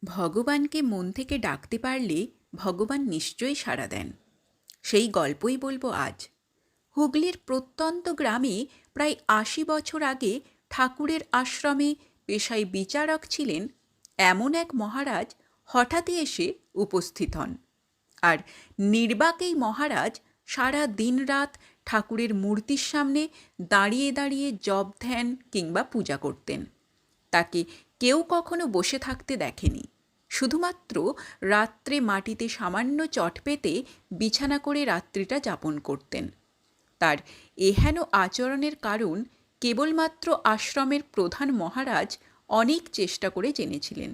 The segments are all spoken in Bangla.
ভগবানকে মন থেকে ডাকতে পারলে ভগবান নিশ্চয়ই সাড়া দেন। সেই গল্পই বলবো আজ। হুগলির প্রত্যন্ত গ্রামে প্রায় ৮০ বছর আগে ঠাকুরের আশ্রমে পেশায় বিচারক ছিলেন এমন এক মহারাজ হঠাৎই এসে উপস্থিত হন। আর নির্বাকেই মহারাজ সারা দিন রাত ঠাকুরের মূর্তির সামনে দাঁড়িয়ে দাঁড়িয়ে জপ ধ্যান কিংবা পূজা করতেন। তাকে কেউ কখনো বসে থাকতে দেখেনি। শুধুমাত্র রাত্রে মাটিতে সামান্য চট পেতে বিছানা করে রাত্রিটা যাপন করতেন। তার এহেন আচরণের কারণ কেবলমাত্র আশ্রমের প্রধান মহারাজ অনেক চেষ্টা করে জেনেছিলেন।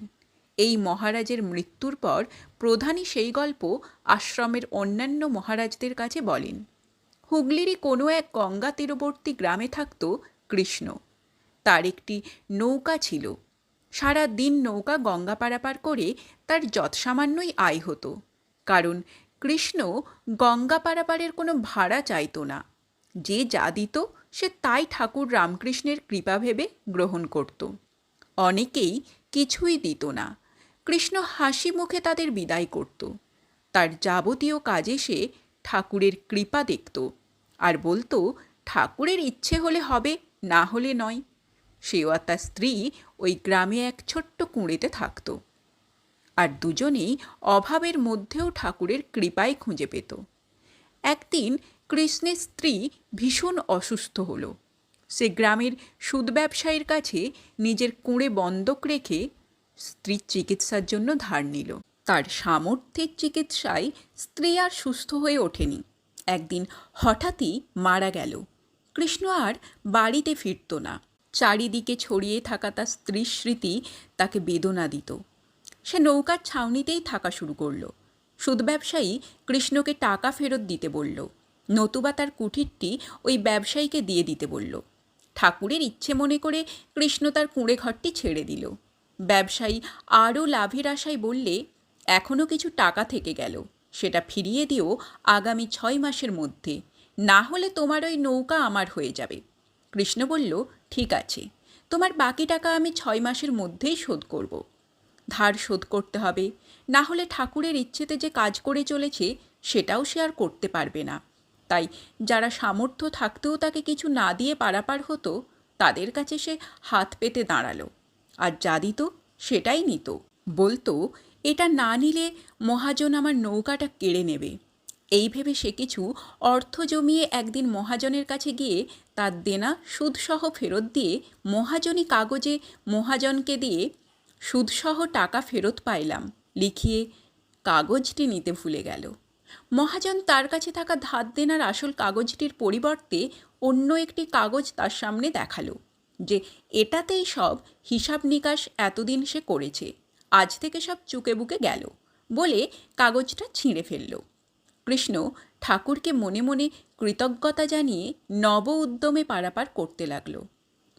এই মহারাজের মৃত্যুর পর প্রধানই সেই গল্প আশ্রমের অন্যান্য মহারাজদের কাছে বলেন। হুগলিরই কোনো এক গঙ্গা তীরবর্তী গ্রামে থাকত কৃষ্ণ। তার একটি নৌকা ছিল। সারা দিন নৌকা গঙ্গা পারাপার করে তার যৎসামান্যই আয় হতো, কারণ কৃষ্ণ গঙ্গা পারাপারের কোনো ভাড়া চাইত না। যে যা দিত সে তাই ঠাকুর রামকৃষ্ণের কৃপা ভেবে গ্রহণ করত। অনেকেই কিছুই দিত না। কৃষ্ণ হাসি মুখে তাদের বিদায় করত। তার যাবতীয় কাজে সে ঠাকুরের কৃপা দেখত আর বলতো, ঠাকুরের ইচ্ছে হলে হবে, না হলে নয়। সেও আর তার স্ত্রী ওই গ্রামে এক ছোট্ট কুঁড়েতে থাকত। আর দুজনেই অভাবের মধ্যেও ঠাকুরের কৃপায় খুঁজে পেত। একদিন কৃষ্ণের স্ত্রী ভীষণ অসুস্থ হলো। সে গ্রামের সুদ ব্যবসায়ীর কাছে নিজের কুঁড়ে বন্ধক রেখে স্ত্রীর চিকিৎসার জন্য ধার নিল। তার সামর্থ্যের চিকিৎসায় স্ত্রী আর সুস্থ হয়ে ওঠেনি। একদিন হঠাৎই মারা গেল। কৃষ্ণ আর বাড়িতে ফিরত না। চারিদিকে ছড়িয়ে থাকা তার স্ত্রীর স্মৃতি তাকে বেদনা দিত। সে নৌকার ছাউনিতেই থাকা শুরু করল। সুদ ব্যবসায়ী কৃষ্ণকে টাকা ফেরত দিতে বলল, নতুবা তার কুঠিরটি ওই ব্যবসায়ীকে দিয়ে দিতে বলল। ঠাকুরের ইচ্ছে মনে করে কৃষ্ণ তার কুঁড়ে ঘরটি ছেড়ে দিল। ব্যবসায়ী আরও লাভের আশায় বললে, এখনও কিছু টাকা থেকে গেল, সেটা ফিরিয়ে দিও আগামী ৬ মাসের মধ্যে, না হলে তোমার ওই নৌকা আমার হয়ে যাবে। কৃষ্ণ বলল, ঠিক আছে, তোমার বাকি টাকা আমি ৬ মাসের মধ্যেই শোধ করব। ধার শোধ করতে হবে, না হলে ঠাকুরের ইচ্ছেতে যে কাজ করে চলেছে সেটাও সে আর করতে পারবে না। তাই যারা সামর্থ্য থাকতেও তাকে কিছু না দিয়ে পারাপার হতো, তাদের কাছে সে হাত পেতে দাঁড়ালো, আর যা দিত সেটাই নিত। বলতো, এটা না নিলে মহাজন আমার নৌকাটা কেড়ে নেবে। এই ভেবে সে কিছু অর্থ জমিয়ে একদিন মহাজনের কাছে গিয়ে তার দেনা সুদসহ ফেরত দিয়ে মহাজনী কাগজে মহাজনকে দিয়ে সুদসহ টাকা ফেরত পাইলাম লিখিয়ে কাগজটি নিতে ভুলে গেল। মহাজন তার কাছে থাকা ধার দেনার আসল কাগজটির পরিবর্তে অন্য একটি কাগজ তার সামনে দেখালো, যে এটাতেই সব হিসাব নিকাশ এতদিন সে করেছে, আজ থেকে সব চুকে বুকে গেল বলে কাগজটা ছিঁড়ে ফেলল। কৃষ্ণ ঠাকুরকে মনে মনে কৃতজ্ঞতা জানিয়ে নব উদ্যমে পারাপার করতে লাগল।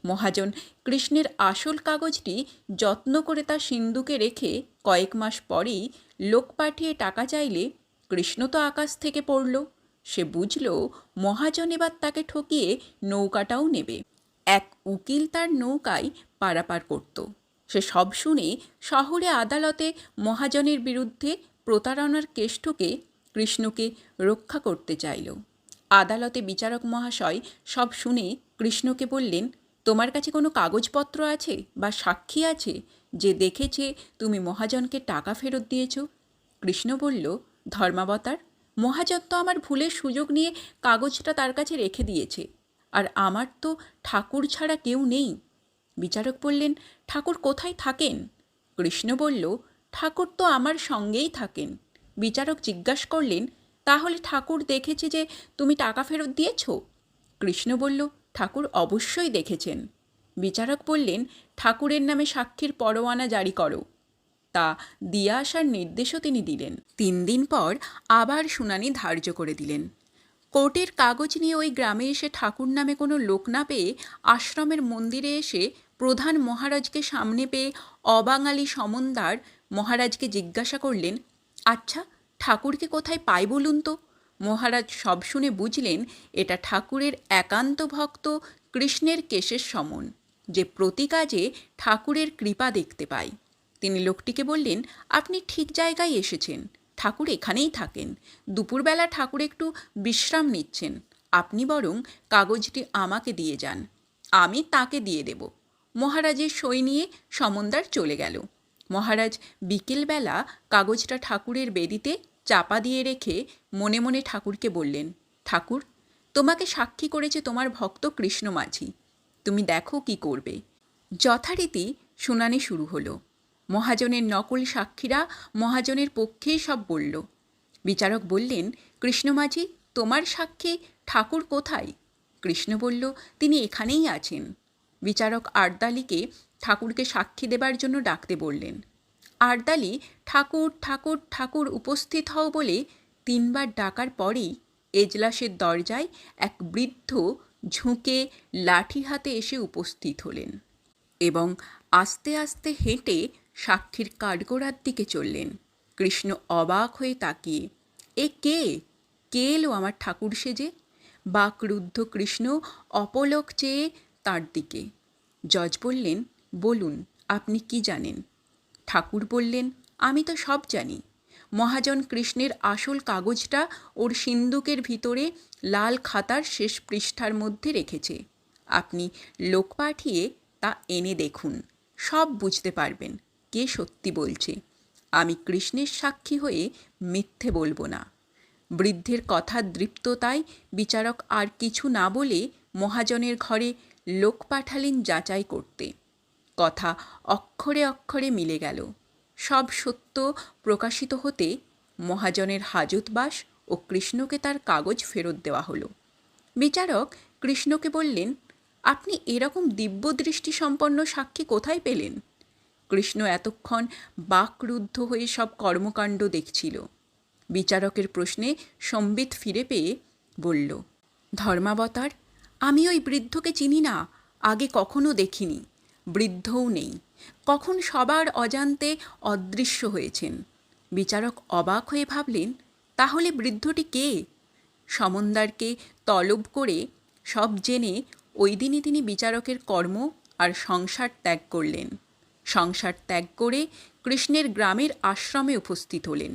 মহাজন কৃষ্ণের আসল কাগজটি যত্ন করে তার সিন্ধুকে রেখে কয়েক মাস পরেই লোক পাঠিয়ে টাকা চাইলে কৃষ্ণ তো আকাশ থেকে পড়ল। সে বুঝল মহাজন এবার তাকে ঠকিয়ে নৌকাটাও নেবে। এক উকিল তার নৌকায় পারাপার করত। সে সব শুনে শহরে আদালতে মহাজনের বিরুদ্ধে প্রতারণার কেস ঠুকে কৃষ্ণকে রক্ষা করতে চাইল। আদালতে বিচারক মহাশয় সব শুনে কৃষ্ণকে বললেন, তোমার কাছে কোনো কাগজপত্র আছে বা সাক্ষী আছে যে দেখেছে তুমি মহাজনকে টাকা ফেরত দিয়েছ? কৃষ্ণ বলল, ধর্মাবতার, মহাজন তো আমার ভুলের সুযোগ নিয়ে কাগজটা তার কাছে রেখে দিয়েছে, আর আমার তো ঠাকুর ছাড়া কেউ নেই। বিচারক বললেন, ঠাকুর কোথায় থাকেন? কৃষ্ণ বলল, ঠাকুর তো আমার সঙ্গেই থাকেন। বিচারক জিজ্ঞাসা করলেন, তাহলে ঠাকুর দেখেছে যে তুমি টাকা ফেরত দিয়েছ? কৃষ্ণ বলল, ঠাকুর অবশ্যই দেখেছেন। বিচারক বললেন, ঠাকুরের নামে সাক্ষীর পরোয়ানা জারি করো। তা দিয়ে আসার নির্দেশও তিনি দিলেন। ৩ দিন পর আবার শুনানি ধার্য করে দিলেন। কোর্টের কাগজ নিয়ে ওই গ্রামে এসে ঠাকুর নামে কোনো লোক না পেয়ে আশ্রমের মন্দিরে এসে প্রধান মহারাজকে সামনে পেয়ে অবাঙালি সমনদার মহারাজকে জিজ্ঞাসা করলেন, আচ্ছা, ঠাকুরকে কোথায় পাই বলুন তো? মহারাজ সব শুনে বুঝলেন এটা ঠাকুরের একান্ত ভক্ত কৃষ্ণের কেশের সমন, যে প্রতি কাজে ঠাকুরের কৃপা দেখতে পায়। তিনি লোকটিকে বললেন, আপনি ঠিক জায়গায় এসেছেন, ঠাকুর এখানেই থাকেন। দুপুরবেলা ঠাকুর একটু বিশ্রাম নিচ্ছেন, আপনি বরং কাগজটি আমাকে দিয়ে যান, আমি তাকে দিয়ে দেব। মহারাজের সই নিয়ে সমনদার চলে গেল। মহারাজ বিকেলবেলা কাগজটা ঠাকুরের বেদিতে চাপা দিয়ে রেখে মনে মনে ঠাকুরকে বললেন, ঠাকুর, তোমাকে সাক্ষী করেছে তোমার ভক্ত কৃষ্ণ মাঝি, তুমি দেখো কি করবে। যথারীতি শুনানি শুরু হলো। মহাজনের নকল সাক্ষীরা মহাজনের পক্ষেই সব বলল। বিচারক বললেন, কৃষ্ণ মাঝি, তোমার সাক্ষী ঠাকুর কোথায়? কৃষ্ণ বলল, তিনি এখানেই আছেন। বিচারক আর্দালিকে ঠাকুরকে সাক্ষী দেবার জন্য ডাকতে বললেন। আর্দালি ঠাকুর ঠাকুর ঠাকুর উপস্থিত হও বলে 3 বার ডাকার পরেই এজলাসের দরজায় এক বৃদ্ধ ঝুঁকে লাঠি হাতে এসে উপস্থিত হলেন এবং আস্তে আস্তে হেঁটে সাক্ষীর কাঠগোড়ার দিকে চললেন। কৃষ্ণ অবাক হয়ে তাকিয়ে, এ কে? কে এলো আমার ঠাকুর সেজে? বাকরুদ্ধ কৃষ্ণ অপলক চেয়ে তার দিকে। জজ বললেন, বলুন, আপনি কি জানেন? ঠাকুর বললেন, আমি তো সব জানি। মহাজন কৃষ্ণের আসল কাগজটা ওর সিন্দুকের ভিতরে লাল খাতার শেষ পৃষ্ঠার মধ্যে রেখেছে। আপনি লোক পাঠিয়ে তা এনে দেখুন, সব বুঝতে পারবেন কে সত্যি বলছে। আমি কৃষ্ণের সাক্ষী হয়ে মিথ্যে বলবো না। বৃদ্ধের কথার দৃপ্ততায় বিচারক আর কিছু না বলে মহাজনের ঘরে লোক পাঠালেন যাচাই করতে। কথা অক্ষরে অক্ষরে মিলে গেল। সব সত্য প্রকাশিত হতে মহাজনের হাজতবাস ও কৃষ্ণকে তার কাগজ ফেরত দেওয়া হলো। বিচারক কৃষ্ণকে বললেন, আপনি এরকম দিব্যদৃষ্টি সম্পন্ন সাক্ষী কোথায় পেলেন? কৃষ্ণ এতক্ষণ বাকরুদ্ধ হয়ে সব কর্মকাণ্ড দেখছিল। বিচারকের প্রশ্নে সম্বিত ফিরে পেয়ে বলল, ধর্মাবতার, আমি ওই বৃদ্ধকে চিনি না, আগে কখনো দেখিনি, বৃদ্ধও নেই, কখন সবার অজান্তে অদৃশ্য হয়েছেন। বিচারক অবাক হয়ে ভাবলেন, তাহলে বৃদ্ধটি কে? সমনদারকে তলব করে সব জেনে ওই দিনই তিনি বিচারকের কর্ম আর সংসার ত্যাগ করলেন। সংসার ত্যাগ করে কৃষ্ণের গ্রামের আশ্রমে উপস্থিত হলেন,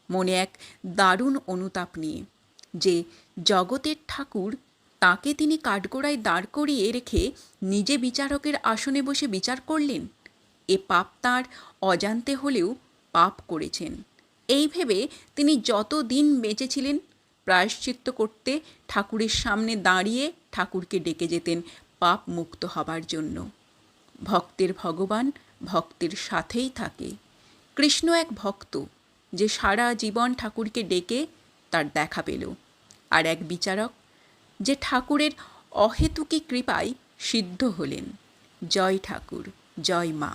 মনে এক দারুণ অনুতাপ নিয়ে যে জগতের ঠাকুর তাকে তিনি কাঠগোড়ায় দাঁড় করিয়ে রেখে নিজে বিচারকের আসনে বসে বিচার করলেন। এ পাপ তাঁর অজান্তে হলেও পাপ করেছেন। এই ভেবে তিনি যত দিন বেঁচেছিলেন প্রায়শ্চিত্ত করতে ঠাকুরের সামনে দাঁড়িয়ে ঠাকুরকে ডেকে যেতেন পাপ মুক্ত হবার জন্য। ভক্তের ভগবান ভক্তের সাথেই থাকে। কৃষ্ণ এক ভক্ত যে সারা জীবন ঠাকুরকে ডেকে তার দেখা পেল, আর এক বিচারক যে ঠাকুরের অহেতুকী কৃপায় সিদ্ধ হলেন। জয় ঠাকুর, জয় মা।